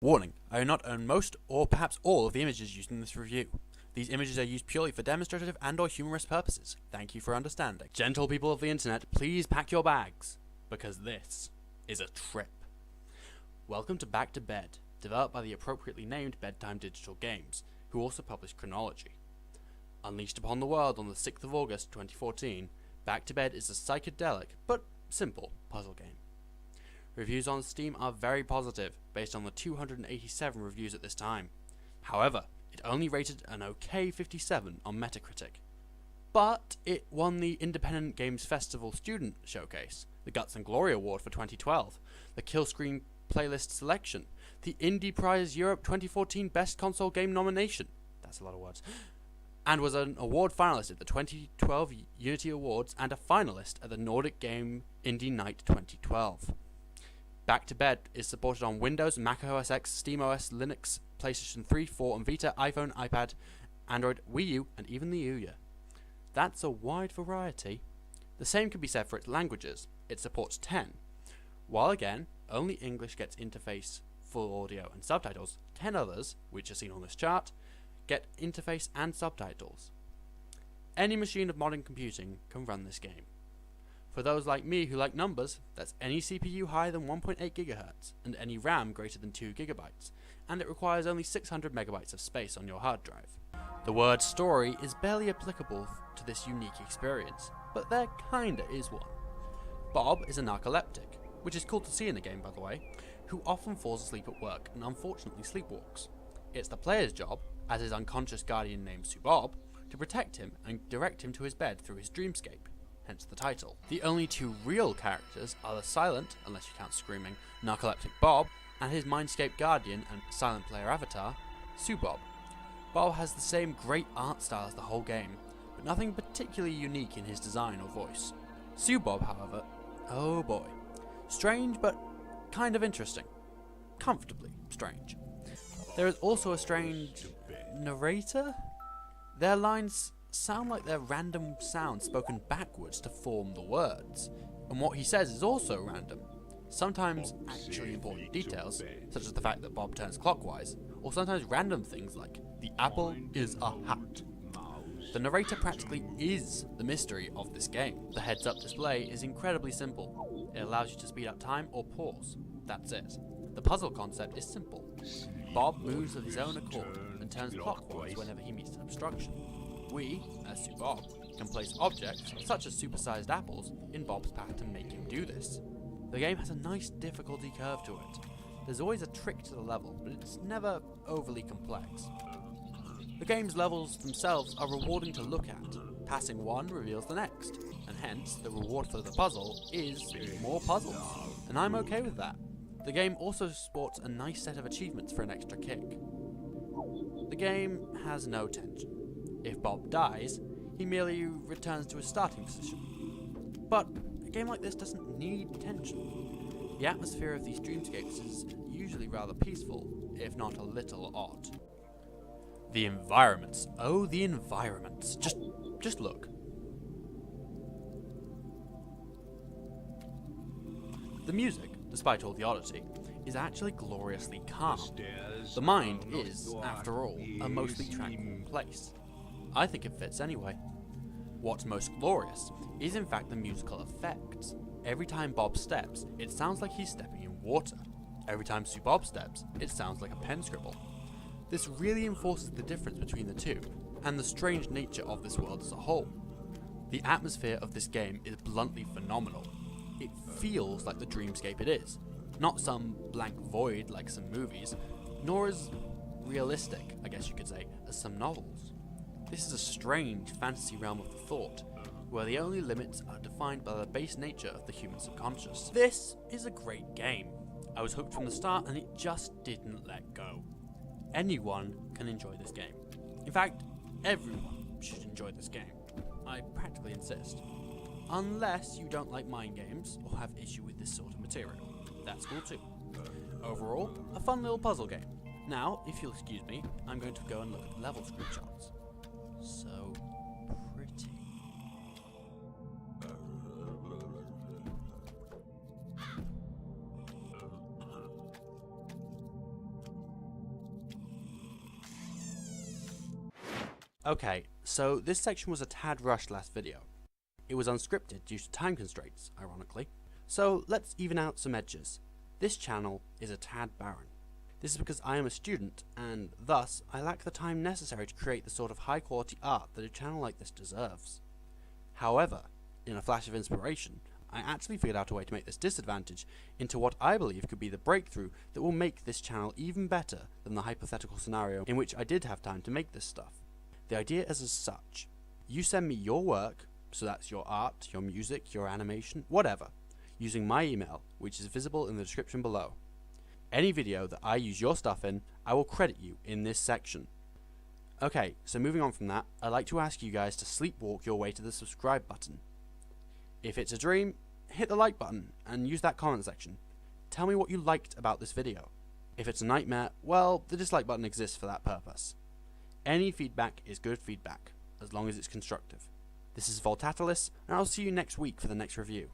Warning, I do not own most or perhaps all of the images used in this review. These images are used purely for demonstrative and or humorous purposes. Thank you for understanding. Gentle people of the internet, please pack your bags, because this is a trip. Welcome to Back to Bed, developed by the appropriately named Bedtime Digital Games, who also publish Chronology. Unleashed upon the world on the 6th of August 2014, Back to Bed is a psychedelic, but simple, puzzle game. Reviews on Steam are very positive, based on the 287 reviews at this time. However, it only rated an okay 57 on Metacritic. But it won the Independent Games Festival Student Showcase, the Guts and Glory Award for 2012, the Killscreen Playlist Selection, the Indie Prize Europe 2014 Best Console Game nomination, that's a lot of words, and was an award finalist at the 2012 Unity Awards and a finalist at the Nordic Game Indie Night 2012. Back to Bed is supported on Windows, Mac OS X, SteamOS, Linux, PlayStation 3, 4 and Vita, iPhone, iPad, Android, Wii U, and even the Ouya. That's a wide variety. The same can be said for its languages. It supports 10. While again, only English gets interface, full audio and subtitles, 10 others, which are seen on this chart, get interface and subtitles. Any machine of modern computing can run this game. For those like me who like numbers, that's any CPU higher than 1.8 GHz and any RAM greater than 2 GB, and it requires only 600 MB of space on your hard drive. The word story is barely applicable to this unique experience, but there kinda is one. Bob is a narcoleptic, which is cool to see in the game by the way, who often falls asleep at work and unfortunately sleepwalks. It's the player's job, as his unconscious guardian named Subob, to protect him and direct him to his bed through his dreamscape. Hence the title. The only two real characters are the silent, unless you count screaming, narcoleptic Bob, and his mindscape guardian and silent player avatar, Subob. Bob has the same great art style as the whole game, but nothing particularly unique in his design or voice. Subob, however, oh boy. Strange, but kind of interesting. Comfortably strange. There is also a strange narrator? Their lines sound like they're random sounds spoken backwards to form the words, and what he says is also random. Sometimes actually important details, such as the fact that Bob turns clockwise, or sometimes random things like, the apple is a hat. The narrator practically is the mystery of this game. The heads-up display is incredibly simple. It allows you to speed up time or pause. That's it. The puzzle concept is simple. Bob moves of his own accord and turns clockwise whenever he meets an obstruction. We, as Subob, can place objects, such as supersized apples, in Bob's path to make him do this. The game has a nice difficulty curve to it. There's always a trick to the level, but it's never overly complex. The game's levels themselves are rewarding to look at. Passing one reveals the next, and hence the reward for the puzzle is more puzzles, and I'm okay with that. The game also sports a nice set of achievements for an extra kick. The game has no tension. If Bob dies, he merely returns to his starting position. But a game like this doesn't need tension. The atmosphere of these dreamscapes is usually rather peaceful, if not a little odd. The environments. Oh, the environments. Just look. The music, despite all the oddity, is actually gloriously calm. The mind is, after all, a mostly tranquil place. I think it fits anyway. What's most glorious is in fact the musical effects. Every time Bob steps, it sounds like he's stepping in water. Every time Subob steps, it sounds like a pen scribble. This really enforces the difference between the two, and the strange nature of this world as a whole. The atmosphere of this game is bluntly phenomenal. It feels like the dreamscape it is, not some blank void like some movies, nor as realistic, I guess you could say, as some novels. This is a strange fantasy realm of the thought, where the only limits are defined by the base nature of the human subconscious. This is a great game. I was hooked from the start and it just didn't let go. Anyone can enjoy this game. In fact, everyone should enjoy this game. I practically insist. Unless you don't like mind games or have issue with this sort of material. That's cool too. Overall, a fun little puzzle game. Now, if you'll excuse me, I'm going to go and look at the level screenshots. So pretty. Okay, so this section was a tad rushed last video. It was unscripted due to time constraints, ironically. So let's even out some edges. This channel is a tad barren. This is because I am a student, and thus I lack the time necessary to create the sort of high quality art that a channel like this deserves. However, in a flash of inspiration, I actually figured out a way to make this disadvantage into what I believe could be the breakthrough that will make this channel even better than the hypothetical scenario in which I did have time to make this stuff. The idea is as such. You send me your work, so that's your art, your music, your animation, whatever, using my email, which is visible in the description below. Any video that I use your stuff in, I will credit you in this section. Okay, so moving on from that, I'd like to ask you guys to sleepwalk your way to the subscribe button. If it's a dream, hit the like button and use that comment section. Tell me what you liked about this video. If it's a nightmare, well, the dislike button exists for that purpose. Any feedback is good feedback, as long as it's constructive. This is Voltatilis, and I'll see you next week for the next review.